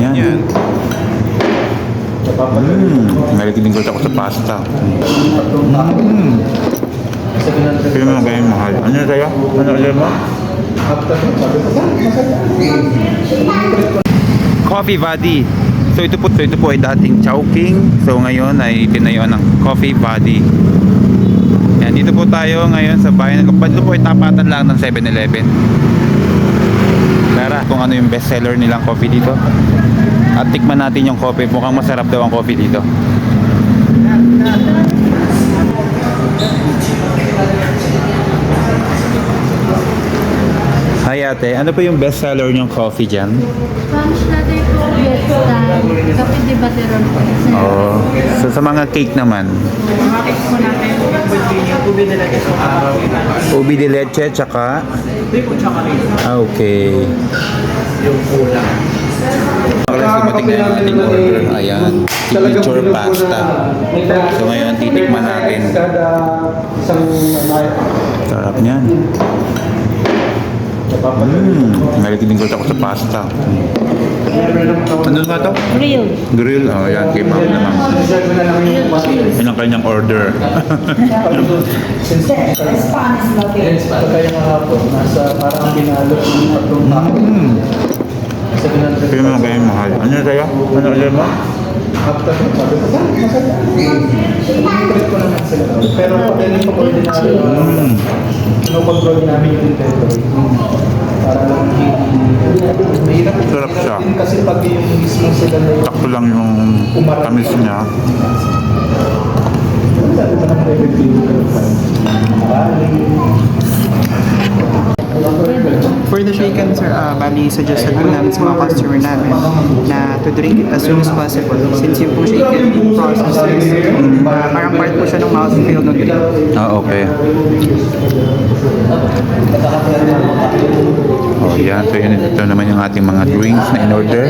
Yan. Nalikiling ko ako sa pasta. Pero mga ganyan mahal. Ano na tayo? Ano ulit mo? Coffee Buddy. So ito po ay dating Chowking. So ngayon ay tinayo ng Coffee Buddy. Yan, dito po tayo ngayon sa bayan ng Kapad. Dito po ay tapatan lang ng 7-Eleven. Tara, kung ano yung best seller nilang coffee dito. At tikman natin yung coffee. Mukhang masarap daw ang coffee dito. Hi ate, ano po yung best seller niyong coffee dyan? Spanish natin po, Fiesta, Cafe de Bateron po. Oh, so sa mga cake naman? Mga cake po natin, yung ubi de leche. Ubi de leche, tsaka? Hindi po chocolate. Ah, okay. Yung kulang. Dumating na yung ating order. Ayan, signature pasta. So ngayon, titikman natin. Sarap niyan. Nalikiling ko ako sa pasta. Ano nga to? Grill. Grill. Oh, yan. Kay Ma'am naman. Yan ang kanyang order. Pero mga ganyan mahal. Ano na tayo? Ano ulit mo? Pero pwede pa po din no-control namin yung inventory. Para lang mahirap. Sarap siya. Kasi pag yung mismo sila na yung Sakto lang yung tamis niya. dati pa naman effective. For the shaken, sir, bali suggested po namin sa mga customer namin na to drink it as soon as possible. Since yung po shaken process is parang part po siya ng mouthfeel ng drink. Ah, okay. Oh, yan. So, yun. Ito naman yung ating mga drinks na in order.